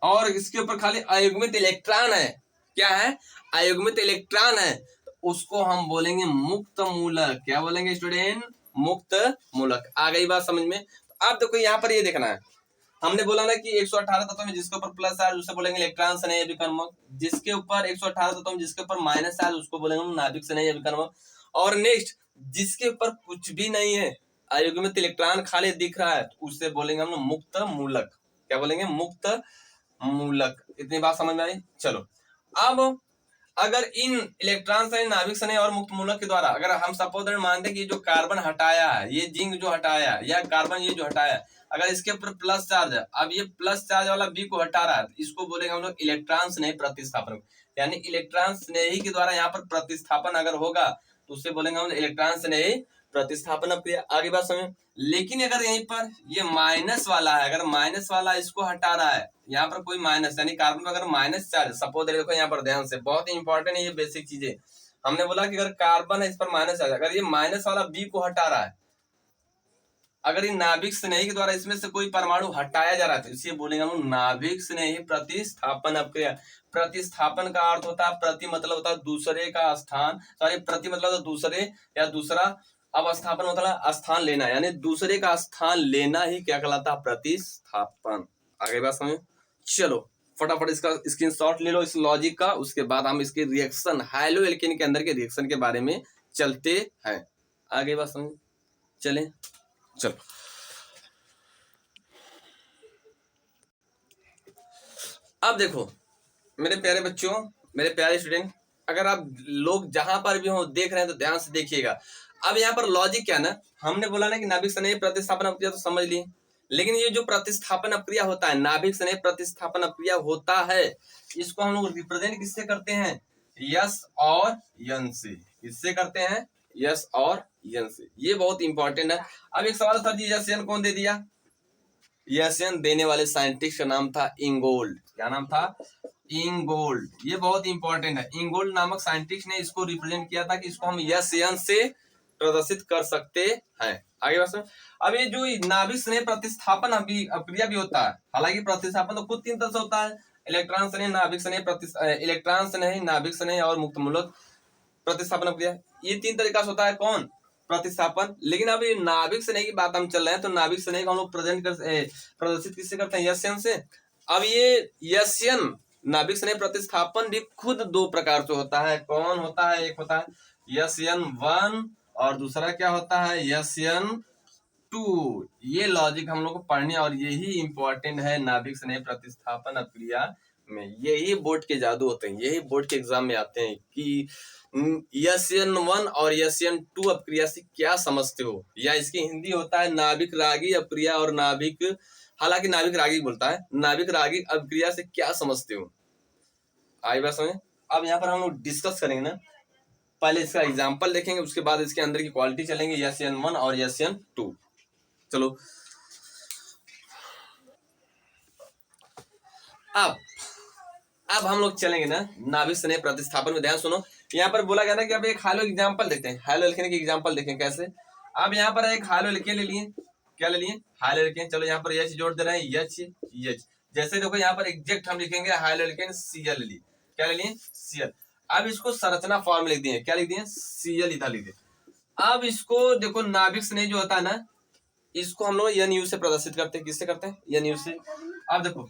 Speaker 1: और इसके ऊपर खाली अयुग्मित इलेक्ट्रॉन है, क्या है? अयुग्मित इलेक्ट्रॉन है, तो उसको हम बोलेंगे मुक्त मूलक। क्या बोलेंगे स्टूडेंट? मुक्त मूलक। आ गई बात समझ में? तो आप देखो यहाँ पर ये देखना है, हमने बोला ना कि 118 तत्वों में जिसके ऊपर प्लस चार्ज उसे बोलेंगे इलेक्ट्रॉन स्नेही अभिकर्मक, जिसके ऊपर 118 तत्वों में जिसके ऊपर माइनस चार्ज उसको बोलेंगे नाभिक स्नेही अभिकर्मक। और नेक्स्ट, जिसके ऊपर कुछ भी नहीं है, अयुग्मित इलेक्ट्रॉन खाली दिख रहा है, तो उससे बोलेंगे हम लोग मुक्त मूलक। क्या बोलेंगे? मुक्त मूलक। इतनी बात समझ में आई? चलो, अब अगर इन इलेक्ट्रॉन से नाभिक स्नेही और मुक्त मूलक के द्वारा अगर हम सपोज मानते हैं कि जो कार्बन हटाया है, ये जिंक जो हटाया है, या कार्बन ये जो हटाया है, अगर इसके ऊपर प्लस चार्ज है, अब ये प्लस चार्ज वाला बी को हटा रहा है, तो इसको बोलेंगे हम लोग इलेक्ट्रॉन स्नेही प्रतिस्थापन। यानी इलेक्ट्रॉन स्नेही के द्वारा यहाँ पर प्रतिस्थापन अगर होगा तो उससे बोलेंगे हम इलेक्ट्रॉन स्नेही प्रतिस्थापन क्रिया। आगे बात समझ। लेकिन अगर यहीं पर ये माइनस वाला है, अगर माइनस वाला इसको हटा रहा है, यहाँ पर कोई माइनस यानी कार्बन में अगर माइनस चार्ज, सपोज देखो यहाँ पर ध्यान से, बहुत ही इंपॉर्टेंट है ये बेसिक चीजें। हमने बोला कि अगर कार्बन है इस पर माइनस चार्ज, अगर ये माइनस वाला बी को हटा रहा है, अगर ये नाभिक स्नेही के द्वारा इसमें से कोई परमाणु हटाया जा रहा है, तो इसे बोलेंगे हम नाभिक स्नेही प्रतिस्थापन अपक्रिया। प्रतिस्थापन का अर्थ होता है, प्रति मतलब होता है दूसरे का स्थान, सॉरी प्रति मतलब होता है दूसरे, या दूसरा, अवस्थापन मतलब स्थान लेना, यानी दूसरे का स्थान लेना ही क्या कहलाता है? प्रतिस्थापन। आगे बात समझ। चलो फटाफट इसका स्क्रीनशॉट ले लो इस लॉजिक का, उसके बाद हम इसके रिएक्शन, हाइलो एल्केन के अंदर के रिएक्शन के बारे में चलते हैं। आगे बात समझ। चलें, चलो अब देखो मेरे प्यारे बच्चों, मेरे प्यारे स्टूडेंट, अगर आप लोग जहां पर भी हो देख रहे हैं तो ध्यान से देखिएगा। अब यहाँ पर लॉजिक क्या ना, हमने बोला ना कि नाभिक स्नेही प्रतिस्थापन अपक्रिया तो समझ लिए, लेकिन ये जो प्रतिस्थापन अपक्रिया होता है, नाभिक स्नेही प्रतिस्थापन अपक्रिया होता है, इसको हम लोग रिप्रेजेंट किससे करते हैं? यस और यन से। किससे करते हैं? यस और यन से। ये बहुत इंपॉर्टेंट है। अब एक सवाल सर जी, यस यन कौन दे दिया? यस यन देने वाले साइंटिस्ट का नाम था इंगोल्ड। क्या नाम था? इंगोल्ड। ये बहुत इंपॉर्टेंट है, इंगोल्ड नामक साइंटिस्ट ने इसको रिप्रेजेंट किया था कि इसको हम यस यन से प्रदर्शित कर सकते हैं। आगे बात। अब ये जो नाभिक स्नेही प्रतिस्थापन अपक्रिया भी होता है, हालांकि प्रतिस्थापन तो खुद 3 तरह से होता है, इलेक्ट्रॉन स्नेही, नाभिक स्नेही, इलेक्ट्रॉन स्नेही, नाभिक स्नेही और मुक्त मूलक प्रतिस्थापन अपक्रिया, ये 3 तरीका से होता है। कौन? प्रतिस्थापन। लेकिन अब ये नाभिक स्नेही की बात हम चल रहे हैं, तो नाभिक स्नेही को हम लोग प्रदर्शित किससे करते हैं? यस्यन से। अब ये यस्यन नाभिक स्नेही प्रतिस्थापन भी खुद 2 प्रकार से होता है। कौन होता है? एक होता है यस्यन 1 और दूसरा क्या होता है? यस्यन 2। ये लॉजिक हम लोग को पढ़ने, और यही इंपॉर्टेंट है नाभिक स्नेही प्रतिस्थापन अपक्रिया में। यही बोर्ड के जादू होते हैं, यही बोर्ड के एग्जाम में आते हैं कि यस्यन 1 और यस्यन 2 अपक्रिया से क्या समझते हो, या इसकी हिंदी होता है नाभिक रागी अपक्रिया और नाभिक, हालांकि नाभिक रागी बोलता है, नाभिक रागी अपक्रिया से क्या समझते हो। आई बात समझ। अब यहाँ पर हम लोग डिस्कस करेंगे ना, पहले इसका एग्जाम्पल देखेंगे, उसके बाद इसके अंदर की क्वालिटी चलेंगे, यस्यन 1 और यस्यन 2। चलो अब हम लोग चलेंगे ना नाभिक स्नेही प्रतिस्थापन में। ध्यान सुनो, यहाँ पर बोला गया ना कि अब एक हाइलो एग्जांपल देखते हैं, हाइलो एल्केन की एग्जांपल देखें कैसे। अब यहाँ पर एक हाइलो एल्केन ले लिए, क्या ले लिए? Halo alkane. चलो यहाँ पर एच जोड़ दे रहे हैं, एच। जैसे देखो यहाँ पर एग्जैक्ट हम लिखेंगे हाइलो एल्केन Cl लिए, क्या ले लिए? Cl। अब इसको संरचना फॉर्म लिख दिए, क्या लिख दिए? Cl इधर लिख दिए। अब इसको देखो, नाभिक स्नेह जो होता है ना, इसको हम लोग NU से प्रदर्शित करते हैं। किससे करते हैं? NU से। अब देखो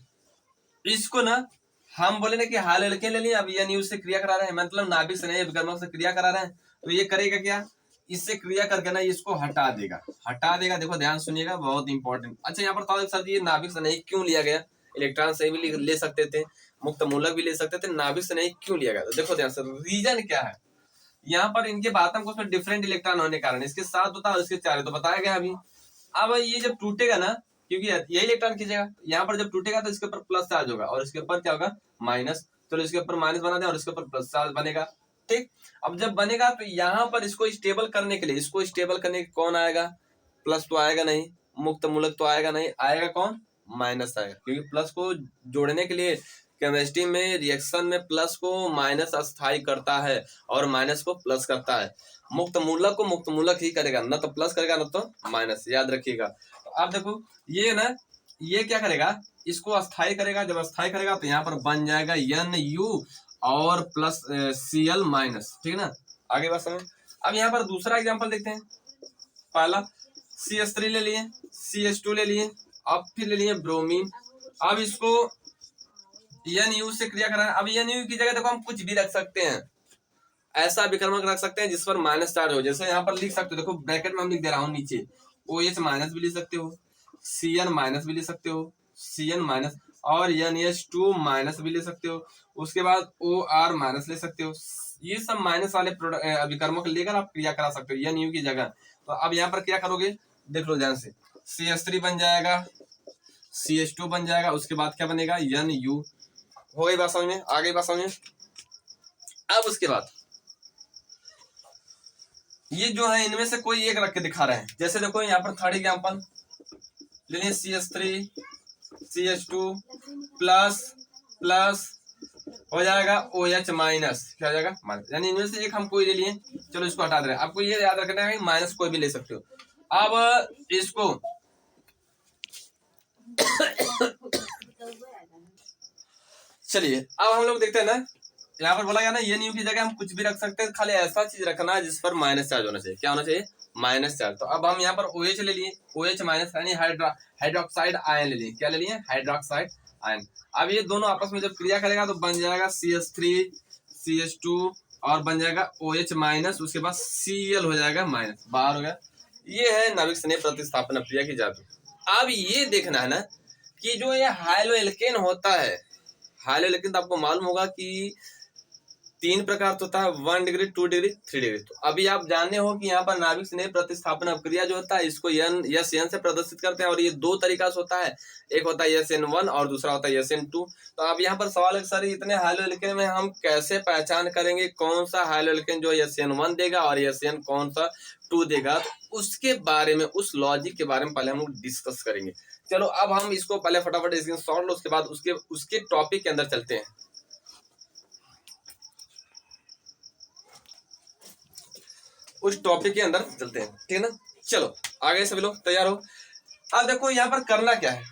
Speaker 1: इसको ना हम बोले ना कि हाल एल्केन ले लिए, अब NU से क्रिया करा रहे हैं, मतलब नाभिक स्नेह विकर्मक से क्रिया करा रहे हैं, तो ये करेगा क्या, इससे क्रिया करके ना इसको हटा देगा, हटा देगा। देखो ध्यान सुनिएगा, बहुत इंपॉर्टेंट। अच्छा यहाँ पर सर ये नाभिक स्नेह क्यों लिया गया? इलेक्ट्रॉन से भी ले सकते थे, मुक्त मूलक भी ले सकते थे, नाभिक स्नेह क्यों लिया गया? तो देखो ध्यान से, रीजन क्या है यहाँ पर, इनके बातम कोष में डिफरेंट इलेक्ट्रॉन होने के कारण इसके 7 होता है और इसके 4 तो बताया गया अभी। अब ये जब टूटेगा ना, क्योंकि यही इलेक्ट्रॉन खींचेगा, यहाँ पर जब टूटेगा तो इसके ऊपर प्लस चार्ज होगा और इसके ऊपर क्या होगा? माइनस। चलो इसके ऊपर माइनस बना दे और इसके ऊपर प्लस चार्ज बनेगा, ठीक। अब जब बनेगा तो यहाँ पर इसको स्टेबल करने के लिए, इसको स्टेबल करने के कौन आएगा? प्लस तो आएगा नहीं, मुक्त मूलक तो आएगा नहीं, आएगा कौन? माइनस आएगा, क्योंकि प्लस को जोड़ने के लिए केमिस्ट्री में रिएक्शन में प्लस को माइनस अस्थायी करता है और माइनस को प्लस करता है। मुक्त मूलक को मुक्त मूलक ही करेगा, न तो प्लस करेगा न तो माइनस, याद रखिएगा। तो आप देखो ये ना, ये क्या करेगा? इसको अस्थायी करेगा। जब अस्थायी करेगा तो यहाँ पर बन जाएगा NU और प्लस Cl माइनस, ठीक ना। आगे बात समझ। अब यहाँ पर दूसरा एग्जांपल देखते हैं। पहला CH3 ले लिए, CH2 ले लिए, अब फिर ले लिए ब्रोमीन। अब इसको NU से क्रिया करा है। अब NU की जगह देखो हम कुछ भी रख सकते हैं, ऐसा विकर्मक रख सकते हैं जिस पर माइनस चार्ज हो। जैसे यहाँ पर लिख सकते हो, देखो ब्रैकेट में हम लिख दे रहा हूँ नीचे, OH माइनस भी ले सकते हो, Cn माइनस भी ले सकते हो, Cn माइनस, और NH2 माइनस भी ले सकते हो, उसके बाद OR माइनस ले सकते हो। ये सब माइनस वाले विकर्मक लेकर आप क्रिया करा सकते हो NU की जगह। तो अब यहाँ पर क्या करोगे, देख लो ध्यान से, CH3 बन जाएगा, CH2 बन जाएगा, उसके बाद क्या बनेगा? NU। हो गई बात समझ में? आ गई बात समझ में? अब उसके बाद ये जो है इनमें से कोई एक रख के दिखा रहे हैं। जैसे देखो यहाँ पर थर्ड एग्जांपल ले लिए, CH3 CH2 प्लस प्लस हो जाएगा OH माइनस, क्या हो जाएगा? माइनस। यानी इनमें से एक हम कोई ले लिए, चलो इसको हटा दे रहे हैं। आपको ये याद रखना है माइनस कोई भी ले सकते हो। अब इसको चलिए अब हम लोग देखते हैं ना, यहाँ पर बोला गया ना NU की जगह हम कुछ भी रख सकते हैं, खाली ऐसा चीज रखना है जिस पर माइनस चार्ज होना चाहिए। क्या होना चाहिए? Minus charge. तो अब हम यहाँ पर OH ले लिए, OH माइनस यानी हाइड्रोक्साइड आयन ले लिए। क्या ले लिए? Hydroxide ion. अब ये दोनों आपस में जब क्रिया करेगा तो बन जाएगा CH3 CH2 और बन जाएगा OH माइनस, उसके बाद Cl हो जाएगा माइनस, बाहर हो गया। ये है नाभिक स्नेह प्रतिस्थापन क्रिया की जादू। अब ये देखना है ना कि जो ये हाइलोएल्केन होता है, हाइलोएल्केन तो आपको मालूम होगा कि 3 प्रकार तो होता है, 1 डिग्री 2 डिग्री 3 डिग्री। तो अभी आप जाने हो कि यहाँ पर नाभिक स्नेह प्रतिस्थापन अपक्रिया जो होता है इसको SN से प्रदर्शित करते हैं और ये 2 तरीका से होता है, एक होता है SN1 और दूसरा होता है SN2। तो अब यहाँ पर सवाल है सर इतने हाइलोएल्केन में हम कैसे पहचान करेंगे कौन सा हाइलोएल्केन जो SN1 देगा और SN कौन सा 2 देगा? तो उसके बारे में, उस लॉजिक के बारे में पहले हम लोग डिस्कस करेंगे। चलो अब हम इसको पहले फटाफट स्क्रीनशॉट लो, उसके बाद उसके टॉपिक के अंदर चलते हैं। उस टॉपिक के अंदर चलते हैं, ठीक है ना। चलो आगे सभी लोग तैयार हो। अब देखो यहाँ पर करना क्या है,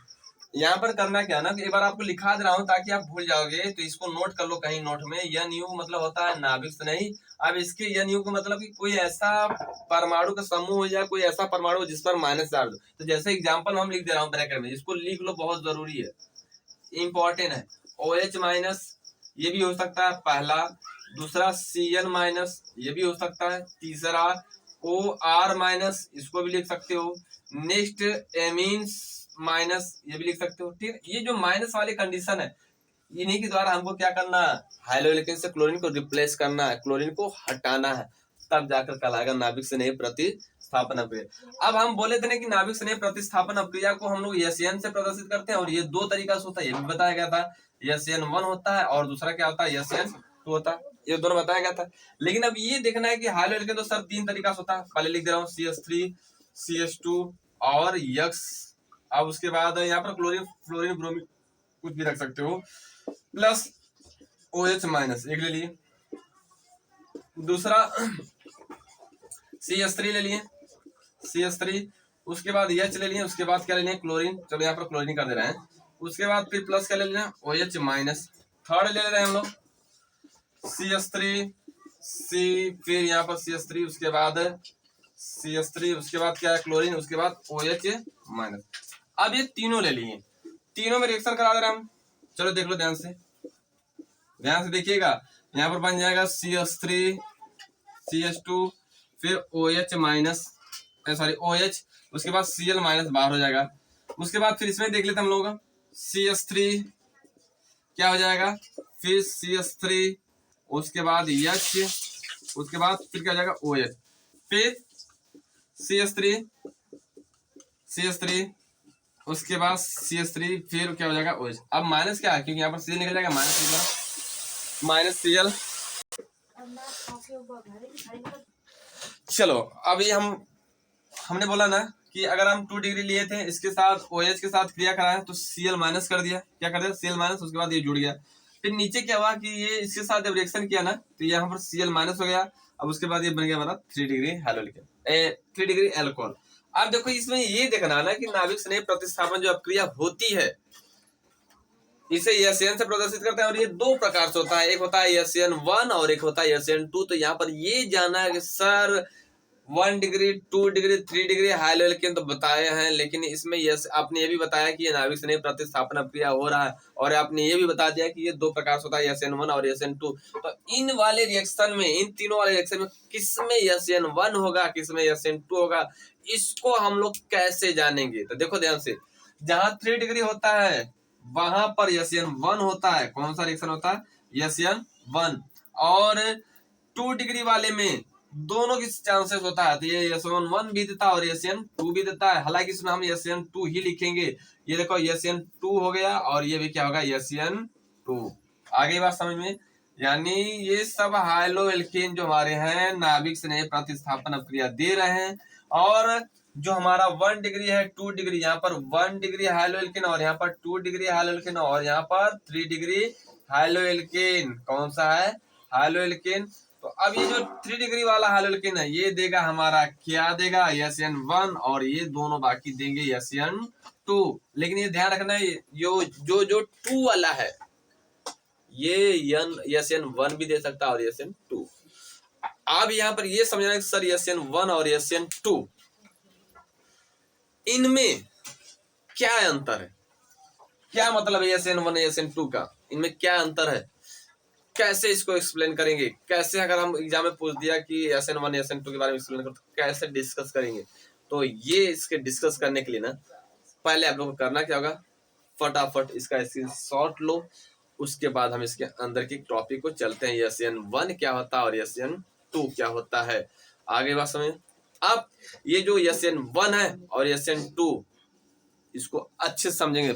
Speaker 1: यहाँ पर करना क्या है ना, एक बार आपको लिखा दे रहा हूँ ताकि आप भूल जाओगे, तो इसको नोट कर लो कहीं नोट में। NU मतलब होता है नाभिक स्नेही। अब इसके NU का मतलब कि कोई ऐसा परमाणु का समूह हो जाए, कोई ऐसा परमाणु जिस पर माइनस चार्ज हो। तो जैसे एग्जाम्पल हम लिख दे रहा हूँ ब्रैकेट में, इसको लिख लो, बहुत जरूरी है, इंपॉर्टेंट है। OH माइनस ये भी हो सकता है पहला, दूसरा Cl माइनस ये भी हो सकता है, तीसरा OR माइनस इसको भी लिख सकते हो, नेक्स्ट एमीन्स माइनस ये भी लिख सकते हो, ठीक। ये जो माइनस वाली कंडीशन है इन्हीं के द्वारा हमको क्या करना है, हाइलोएल्केन से क्लोरीन को रिप्लेस करना है, क्लोरीन को हटाना है, तब जाकर कहलाएगा नाभिक स्नेह प्रतिस्थापन अपक्रिया। अब हम बोले थे ना कि नाभिक स्नेह प्रतिस्थापन अपक्रिया को हम लोग SN से प्रदर्शित करते हैं और ये 2 तरीका से होता है, ये भी बताया गया था। SN1 होता है और दूसरा क्या होता है? SN2 होता है, ये दोनों बताया गया था। लेकिन अब ये देखना है कि हाइलोएल्केन तो सर 3 तरीका से होता है, पहले लिख दे रहा हूँ CH3 CH2 और X। अब उसके बाद यहाँ पर क्लोरीन फ्लोरीन ब्रोमीन कुछ भी रख सकते हो, प्लस OH माइनस एक ले लिए, दूसरा CH3 ले लिए, CH3, उसके बाद H ले लिए, उसके बाद क्या ले लिए? क्लोरीन। चलो यहाँ पर क्लोरीन कर दे रहे हैं, उसके बाद फिर प्लस क्या ले लेना? OH minus. थर्ड ले रहे हैं हम लोग CH3 C, फिर यहाँ पर CH3, उसके बाद CH3, उसके बाद क्या है क्लोरीन, उसके बाद OH माइनस। अब ये तीनों ले लिए, तीनों में रिएक्शन करा दे रहे हम। चलो देख लो ध्यान से, ध्यान से देखिएगा। यहाँ पर बन जाएगा CH3 CH2 फिर OH माइनस, सॉरी OH, उसके बाद Cl माइनस बाहर हो जाएगा। उसके बाद फिर इसमें देख लेते हम लोग CH3 क्या हो जाएगा, फिर CH3, उसके बाद H, उसके बाद फिर क्या हो जाएगा OH, फिर CH3 उसके बाद CH3 फिर क्या हो जाएगा OH। अब माइनस क्या है, क्योंकि यहाँ पर Cl निकल जाएगा, माइनस Cl। चलो अभी हमने बोला ना कि अगर हम 2 डिग्री लिए थे, इसके साथ OH के साथ क्रिया कराए तो Cl माइनस कर दिया, क्या कर दिया Cl माइनस, उसके बाद ये जुड़ गया। फिर नीचे क्या हुआ कि ये इसके साथ जब रिएक्शन किया ना तो यहाँ पर Cl माइनस हो गया। अब उसके बाद ये बन गया हमारा 3 डिग्री हैलोलिकन, 3 डिग्री एल्कोहल। अब देखो इसमें ये देखना ना कि नाभिक स्नेह प्रतिस्थापन जो अपक्रिया होती है इसे SN से प्रदर्शित करते हैं, और ये 2 प्रकार से होता है, एक होता है SN1 और एक होता है SN2। तो यहाँ पर ये जाना है कि सर 1 डिग्री 2 डिग्री 3 डिग्री हाइलोलिकन तो बताए हैं, लेकिन इसमें आपने ये भी बताया कि ये नाभिक स्नेह प्रतिस्थापन अपक्रिया हो रहा है, और आपने ये भी बता दिया कि ये 2 प्रकार से होता है, SN1 और SN2। तो इन वाले रिएक्शन में, इन तीनों वाले रिएक्शन में किसमें SN1 होगा, किसमें SN2 होगा, इसको हम लोग कैसे जानेंगे। तो देखो ध्यान से, जहां 3 डिग्री होता है वहां पर SN1 होता है। कौन सा रिएक्शन होता है, SN1। और 2 डिग्री वाले में दोनों की चांसेस होता है, तो ये SN1 भी देता है और SN2 भी देता है। हालांकि इसमें हम SN2 ही लिखेंगे। ये देखो SN2 हो गया, और ये भी क्या होगा SN2। आगे बात समझ में, यानी ये सब हाइलो एल्केन जो हमारे हैं नाभिक स्नेह प्रतिस्थापन अपक्रिया दे रहे हैं। और जो हमारा 1 डिग्री है 2 डिग्री, यहाँ पर 1 डिग्री हाइलोएल्केन और यहाँ पर 2 डिग्री हाइलोएल्केन और यहाँ पर 3 डिग्री हाइलोएल्केन। कौन सा है, हाइलोएल्केन। तो अब ये जो 3 डिग्री वाला हाइलोएल्केन है ये देगा हमारा, क्या देगा, SN1, और ये दोनों बाकी देंगे SN2। लेकिन ये ध्यान रखना है जो 2 वाला है ये SN1 भी दे सकता है और SN2। अब यहाँ पर ये समझना है सर SN1 और SN2 इनमें क्या अंतर है, क्या मतलब है SN1 SN2 का, इनमें क्या अंतर है, कैसे इसको एक्सप्लेन करेंगे, कैसे अगर हम एग्जाम में पूछ दिया कि SN1 SN2 के बारे में एक्सप्लेन करो तो कैसे डिस्कस करेंगे। तो ये इसके डिस्कस करने के लिए ना पहले आप लोग को करना क्या होगा, फटाफट इसका स्क्रीनशॉट लो, उसके बाद हम इसके अंदर की टॉपिक को चलते हैं। SN1 क्या होता है और SN2 क्या होता है, आगे बात समझ। अब ये जो SN1 है और SN2 इसको अच्छे से समझेंगे।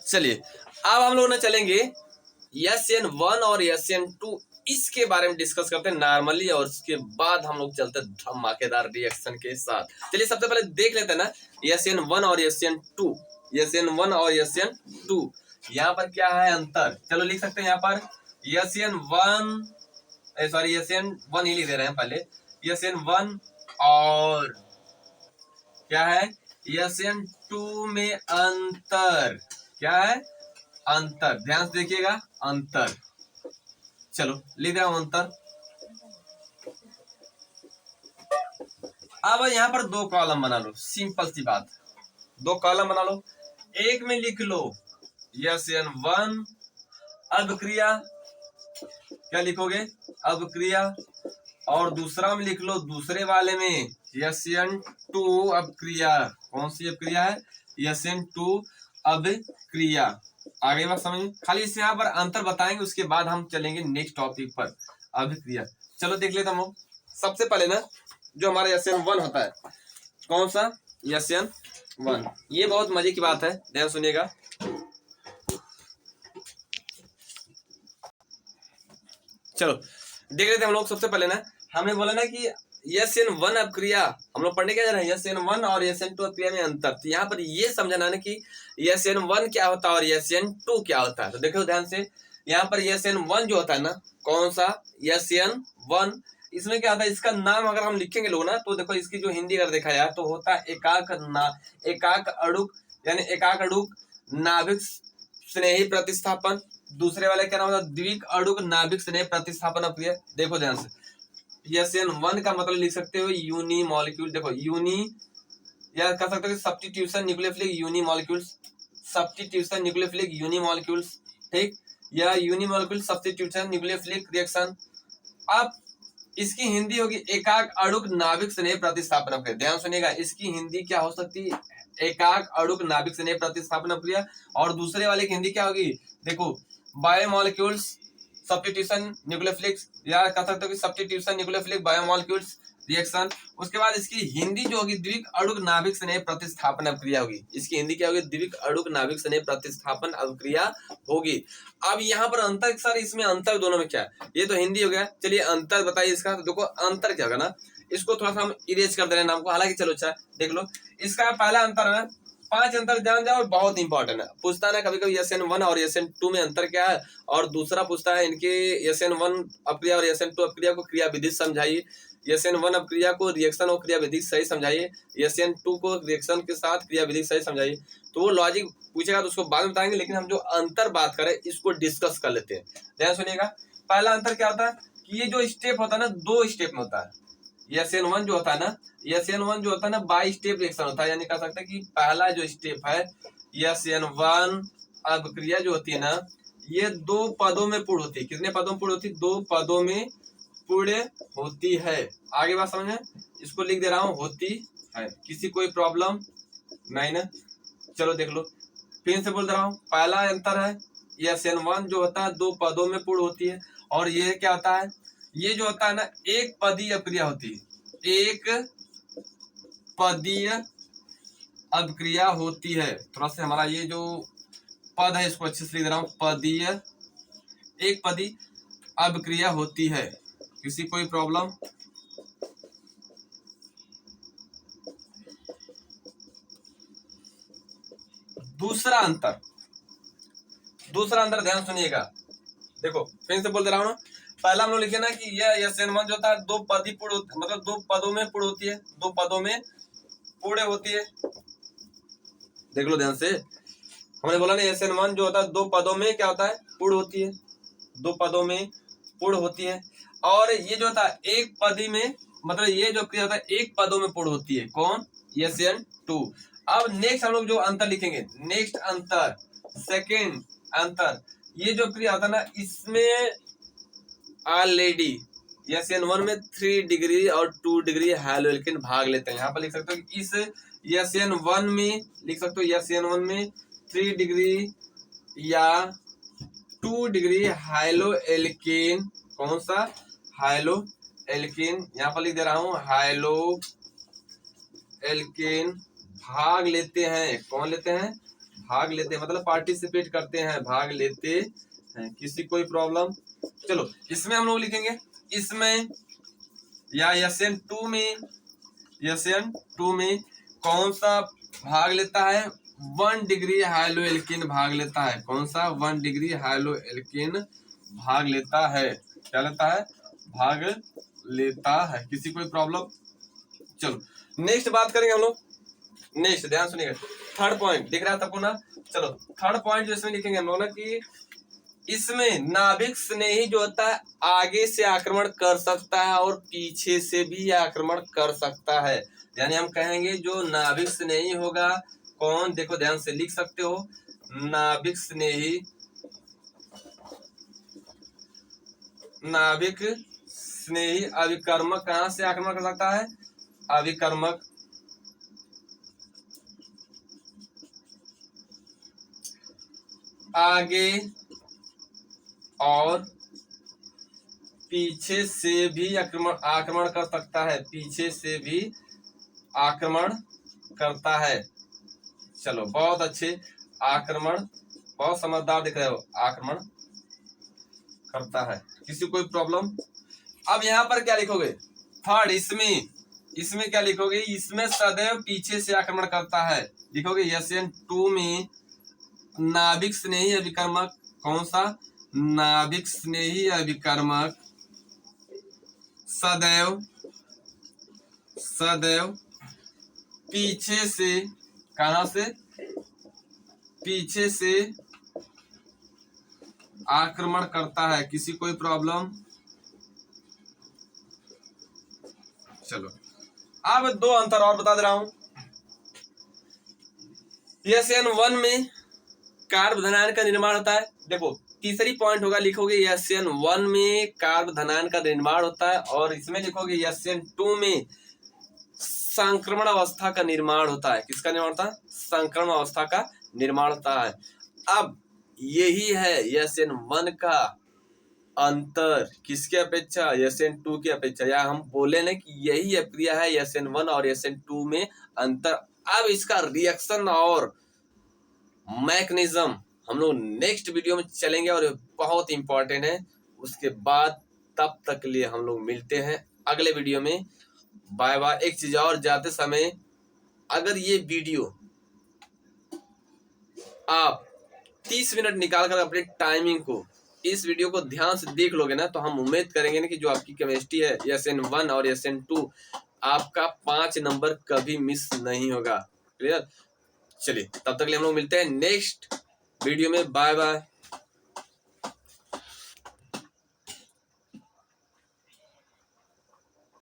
Speaker 1: चलिए अब हम लोग ना चलेंगे SN1 और SN2 इसके बारे में डिस्कस करते हैं नॉर्मली, और उसके बाद हम लोग चलते हैं धमाकेदार रिएक्शन के साथ। चलिए सबसे पहले देख लेते हैं ना SN1 और SN2, SN1 और SN2 यहाँ पर क्या है अंतर। चलो लिख सकते हैं यहाँ पर SN1 ही लिख दे रहे हैं पहले, SN1 और क्या है SN2 में अंतर, क्या है अंतर, ध्यान से देखिएगा अंतर। चलो लिख रहा हूं अंतर। अब यहाँ पर 2 कॉलम बना लो, सिंपल सी बात, 2 कॉलम बना लो। एक में लिख लो SN1 अभिक्रिया, क्या लिखोगे अभिक्रिया, और दूसरा में लिख लो दूसरे वाले में SN2 अभिक्रिया। कौन सी अभिक्रिया है, SN2 अभिक्रिया। आगे बात समझ, खाली इस यहाँ पर अंतर बताएंगे, उसके बाद हम चलेंगे नेक्स्ट टॉपिक पर, अभिक्रिया। चलो देख लेते हम लोग। सबसे पहले ना जो हमारा SN1 होता है, कौन सा SN1, ये बहुत मजे की बात है, ध्यान सुनिएगा। चलो देख लेते हैं हम लोग। सबसे पहले ना हमने बोला ना कि SN1 अभिक्रिया, हम लोग पढ़ने क्या जा रहे हैं SN1 और SN2 अभिक्रिया में अंतर। तो यहाँ पर ये समझना ना कि SN1 क्या होता है और SN2 क्या होता है। तो देखो ध्यान से, यहाँ पर SN1 जो होता है ना, कौन सा SN1, इसमें क्या होता है, इसका नाम अगर हम लिखेंगे लोग ना तो देखो इसकी जो हिंदी अगर देखा जाए तो होता है एकाक अणुक, यानी एकाक अणुक नाभिक स्नेही प्रतिस्थापन। दूसरे वाले क्या नाम होता है, द्विक अणुक नाभिक स्नेह प्रतिस्थापन अभिक्रिया। देखो ध्यान से, SN1 का मतलब लिख सकते हो यूनी मॉलिक्यूल। देखो यूनी, या कह सकते हो substitution nucleophilic uni molecules, substitution nucleophilic uni molecules, ठीक, या uni molecule substitution nucleophilic reaction. अब इसकी हिंदी होगी एकाक अणुक नाभिक स्नेह प्रतिस्थापन अभिक्रिया। ध्यान सुनिएगा, इसकी हिंदी क्या हो सकती है, एकाक अणुक नाभिक स्नेह प्रतिस्थापन अभिक्रिया। और दूसरे वाले की हिंदी क्या होगी, देखो बायोमोलिक्यूल्स सब्स्टिट्यूशन न्यूक्लियोफिलिक्स, या कह सकते हो कि सब्स्टिट्यूशन न्यूक्लियोफिलिक बायोमोलिक्यूल्स रिएक्शन। उसके बाद इसकी हिंदी जो होगी द्विक अणुक नाभिक स्नेह प्रतिस्थापन अभिक्रिया होगी। इसकी हिंदी क्या होगी, द्विक अणुक नाभिक स्नेह प्रतिस्थापन अभिक्रिया होगी। अब यहाँ पर अंतर, सर इसमें अंतर दोनों में क्या है, ये तो हिंदी हो गया, चलिए अंतर बताइए इसका। तो देखो अंतर क्या होगा ना, इसको थोड़ा सा हम इरेज कर दे रहे हैं नाम को, हालांकि चलो अच्छा देख लो। इसका पहला अंतर है ना, 5 अंतर जान जाओ, बहुत इंपॉर्टेंट है, पूछता है ना कभी कभी SN1 और SN2 में अंतर क्या है। और दूसरा पूछता है इनके SN1 अपक्रिया और SN2 अपक्रिया को क्रिया विधि समझाइए, SN1 अपक्रिया को रिएक्शन और क्रिया विधि सही समझाइए, SN2 को रिएक्शन के साथ क्रिया विधि सही समझाइए। तो वो लॉजिक पूछेगा तो उसको बाद में बताएंगे, लेकिन हम जो अंतर बात करें इसको डिस्कस कर लेते हैं। ध्यान सुनिएगा, पहला अंतर क्या होता है कि ये जो स्टेप होता है ना, 2 स्टेप में होता है। SN1 जो होता है ना, SN1 जो होता है ना, बाई स्टेप रिएक्शन होता है, यानी कह सकते हैं कि पहला जो स्टेप है SN1 अभिक्रिया जो होती है ना, ये 2 पदों में पूर्ण होती है। कितने पदों में पूर्ण होती है, 2 पदों में पूर्ण होती है। आगे बात समझ में, इसको लिख दे रहा हूं, होती है। किसी कोई प्रॉब्लम नहीं ना, चलो देख लो, फिर से बोल रहा हूं, पहला अंतर है SN1 जो होता है 2 पदों में पूर्ण होती है। और ये क्या होता है, ये जो होता है ना, एक पदीय अभिक्रिया होती है, एक पदीय अभिक्रिया होती है। थोड़ा सा हमारा ये जो पद है इसको अच्छे से लिख दे रहा हूं, पदीय, एक पदीय अभिक्रिया होती है। किसी कोई प्रॉब्लम, दूसरा अंतर, दूसरा अंतर ध्यान सुनिएगा, देखो फिर से बोल दे रहा हूं ना, पहला हम लोग लिखे ना कि यह SN1 जो था 2 पदीय पूर्ण, मतलब 2 पदों में पूर्ण होती है, 2 पदों में पूर्ण होती है। देख लो ध्यान से, हमने बोला ना SN1 जो होता है 2 पदों में क्या होता है, पूर्ण होती है, 2 पदों में पूर्ण होती है। और ये जो होता है एक पदी में, मतलब ये जो क्रिया होता है एक पदों में पूर्ण होती है, कौन, SN2। अब नेक्स्ट हम लोग जो अंतर लिखेंगे, नेक्स्ट अंतर, सेकेंड अंतर, ये जो क्रिया होता है ना, इसमें ऑलरेडी SN1 में 3 डिग्री और 2 डिग्री हाइलोएल्केन भाग लेते हैं। यहाँ पर लिख सकते हो कि इस SN1 में, लिख सकते हो SN1 में 3 डिग्री या 2 डिग्री हाइलोएल्केन, कौन सा, हाइलोएल्केन, यहाँ पर लिख दे रहा हूं, हाइलोएल्केन भाग लेते हैं। कौन लेते हैं, भाग लेते हैं, मतलब पार्टिसिपेट करते हैं, भाग लेते हैं। किसी कोई प्रॉब्लम, चलो इसमें हम लोग लिखेंगे, इसमें या SN2 में, SN2 में कौन सा भाग लेता है, 1 डिग्री हाइलोएल्केन भाग लेता है। कौन सा, 1 डिग्री हाइलोएल्केन भाग लेता है। क्या लेता है, भाग लेता है। किसी कोई प्रॉब्लम, चलो नेक्स्ट बात करेंगे हम लोग। नेक्स्ट ध्यान सुनिएगा, थर्ड पॉइंट दिख रहा है सबको ना, चलो थर्ड पॉइंट जो इसमें लिखेंगे हम लोग ना, कि इसमें नाभिक स्नेही जो होता है आगे से आक्रमण कर सकता है और पीछे से भी आक्रमण कर सकता है। यानी हम कहेंगे जो नाभिक स्नेही होगा, कौन, देखो ध्यान से लिख सकते हो, नाभिक स्नेही, नाभिक स्नेही अभिकर्मक कहां से आक्रमण कर सकता है, अभिकर्मक आगे और पीछे से भी आक्रमण कर सकता है, पीछे से भी आक्रमण करता है। चलो बहुत अच्छे, आक्रमण, बहुत समझदार दिख रहे हो, आक्रमण करता है। किसी कोई प्रॉब्लम। अब यहाँ पर क्या लिखोगे, थर्ड, इसमें क्या लिखोगे, इसमें सदैव पीछे से आक्रमण करता है। लिखोगे SN2 में नाभिक स्नेही अभिकर्मक, कौन सा, नाभिक स्नेही अभिकर्मक सदैव पीछे से, कहां से, पीछे से आक्रमण करता है। किसी कोई प्रॉब्लम? चलो अब दो अंतर और बता दे रहा हूं। SN1 में कार्बोधनायन का निर्माण होता है। देखो तीसरी पॉइंट होगा, लिखोगे SN1 में कार्बोधनायन का निर्माण होता है, और इसमें लिखोगे SN2 में संक्रमण अवस्था का निर्माण होता है। किसका निर्माण होता है? संक्रमण अवस्था का निर्माण होता है। अब यही है SN1 का अंतर किसके अपेक्षा? SN2 की अपेक्षा। या हम बोले ना कि यही क्रिया है SN1 और SN2 में अंतर। अब इसका रिएक्शन और मैकेनिज्म हम लोग नेक्स्ट वीडियो में चलेंगे, और बहुत इंपॉर्टेंट है। उसके बाद तब तक के लिए हम लोग मिलते हैं अगले वीडियो में। Bye bye. एक चीज और, जाते समय अगर ये वीडियो आप 30 मिनट निकाल कर अपने टाइमिंग को इस वीडियो को ध्यान से देख लोगे ना, तो हम उम्मीद करेंगे ना कि जो आपकी केमिस्ट्री है SN1 और SN2 आपका 5 नंबर कभी मिस नहीं होगा। क्लियर? चलिए तब तक के लिए हम लोग मिलते हैं नेक्स्ट वीडियो में। Bye bye.